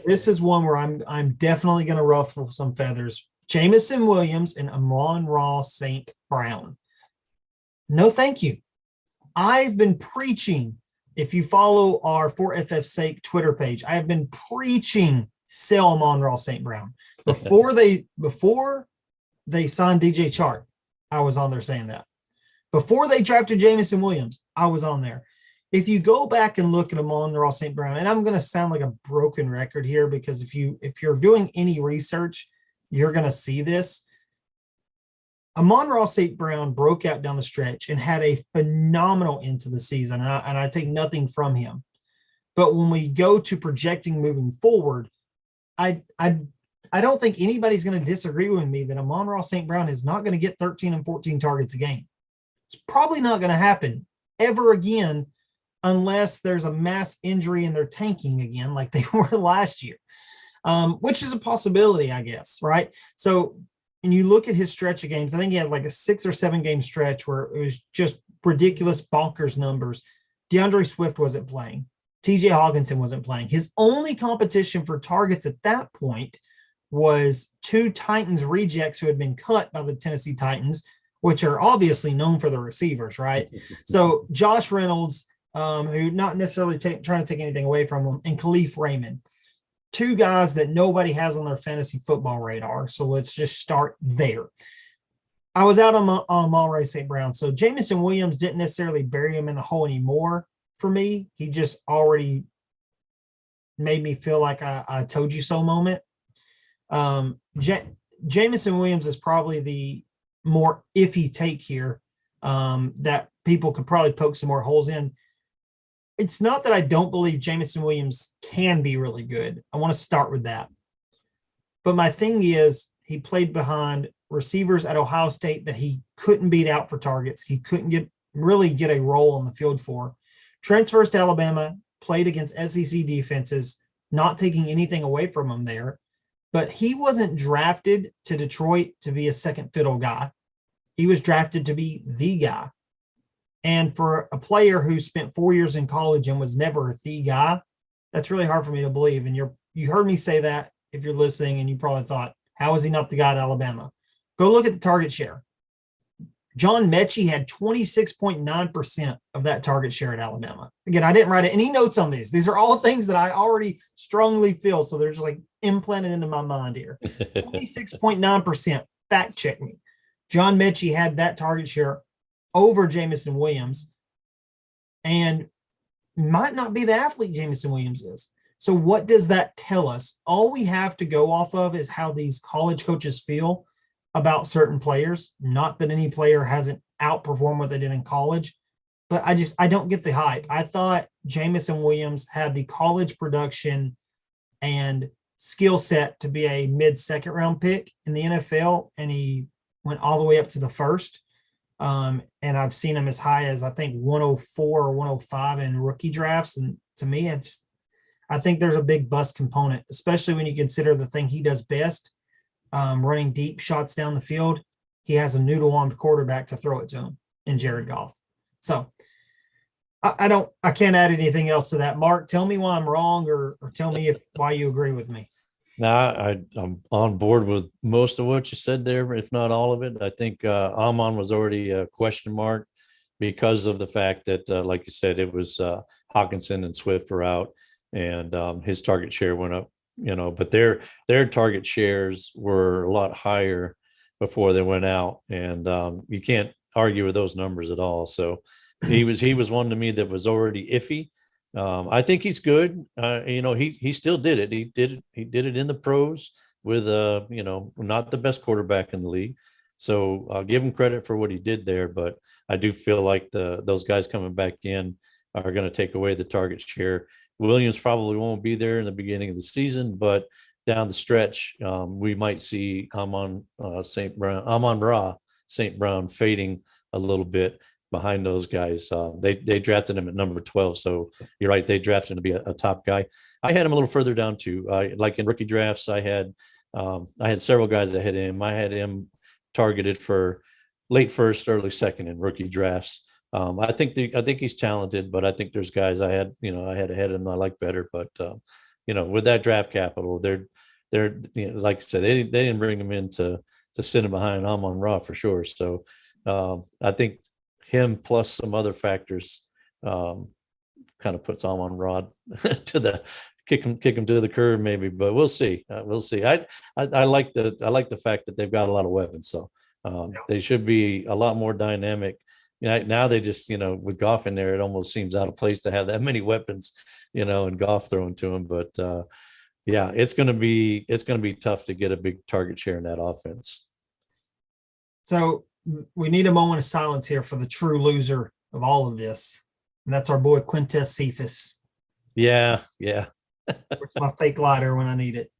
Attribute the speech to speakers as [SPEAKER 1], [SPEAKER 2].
[SPEAKER 1] This is one where I'm definitely going to ruffle some feathers. Jameson Williams and Amon-Ra St. Brown. No, thank you. I've been preaching. If you follow our 4FF sake Twitter page, I have been preaching sell Amon-Ra St. Brown before they signed DJ Chark. I was on there saying that. Before they drafted Jameson Williams, I was on there. If you go back and look at Amon-Ra St. Brown, and I'm going to sound like a broken record here because if you're doing any research, you're going to see this. Amon-Ra St. Brown broke out down the stretch and had a phenomenal end to the season, and I take nothing from him. But when we go to projecting moving forward, I don't think anybody's going to disagree with me that Amon-Ra St. Brown is not going to get 13 and 14 targets a game. It's probably not going to happen ever again unless there's a mass injury and they're tanking again like they were last year, which is a possibility, I guess, right? So when you look at his stretch of games, I think he had like a 6 or 7 game stretch where it was just ridiculous bonkers numbers. DeAndre Swift wasn't playing. TJ Hawkinson wasn't playing. His only competition for targets at that point was 2 Titans rejects who had been cut by the Tennessee Titans, which are obviously known for the receivers, right? So Josh Reynolds, who not necessarily trying to take anything away from him, and Khalif Raymond, 2 guys that nobody has on their fantasy football radar. So let's just start there. I was out on Amon-Ra St. Brown. So Jameson Williams didn't necessarily bury him in the hole anymore for me. He just already made me feel like I told you so moment. Jameson Williams is probably the more iffy take here that people could probably poke some more holes in. It's not that I don't believe Jameson Williams can be really good. I want to start with that. But my thing is he played behind receivers at Ohio State that he couldn't beat out for targets. He couldn't really get a role on the field for. Transfers to Alabama, played against SEC defenses, not taking anything away from him there. But he wasn't drafted to Detroit to be a second fiddle guy. He was drafted to be the guy. And for a player who spent 4 years in college and was never the guy, that's really hard for me to believe. And you heard me say that if you're listening, and you probably thought, how is he not the guy at Alabama? Go look at the target share. John Mechie had 26.9% of that target share at Alabama. Again, I didn't write any notes on these. These are all things that I already strongly feel. So they're just like implanted into my mind here. 26.9%. Fact check me. John Mechie had that target share over Jameson Williams and might not be the athlete Jameson Williams is. So what does that tell us? All we have to go off of is how these college coaches feel about certain players. Not that any player hasn't outperformed what they did in college, but I don't get the hype. I thought Jameson Williams had the college production and skill set to be a mid-second round pick in the NFL, and he went all the way up to the first. And I've seen him as high as I think 104 or 105 in rookie drafts. And to me, I think there's a big bust component, especially when you consider the thing he does best, running deep shots down the field. He has a noodle-armed quarterback to throw it to him in Jared Goff. So I can't add anything else to that. Mark, tell me why I'm wrong, or tell me why you agree with me.
[SPEAKER 2] No, I'm on board with most of what you said there, if not all of it. I think Amon was already a question mark because of the fact that, like you said, it was Hawkinson and Swift were out, and his target share went up. But their target shares were a lot higher before they went out, and you can't argue with those numbers at all. So he was one to me that was already iffy. I think he's good. He still did it. He did it in the pros with not the best quarterback in the league. So I'll give him credit for what he did there. But I do feel like those guys coming back in are going to take away the target share. Williams probably won't be there in the beginning of the season, but down the stretch, we might see Amon-Ra St. Brown fading a little bit behind those guys. They drafted him at number 12. So you're right. They drafted him to be a top guy. I had him a little further down too. Like in rookie drafts, I had several guys that had him. I had him targeted for late first, early second in rookie drafts. I think he's talented, but I think there's guys I had ahead of him I like better. But with that draft capital, like I said, they didn't bring him in to sit him behind Amon-Ra for sure. So I think him plus some other factors kind of puts Amon-Ra to the kick him to the curb maybe, but we'll see. We'll see. I like the fact that they've got a lot of weapons, so they should be a lot more dynamic. Now they just, with Goff in there, it almost seems out of place to have that many weapons, and Goff thrown to him. But yeah, it's going to be tough to get a big target share in that offense.
[SPEAKER 1] So we need a moment of silence here for the true loser of all of this, and that's our boy Quintez Cephas.
[SPEAKER 2] Yeah.
[SPEAKER 1] It's my fake lighter when I need it.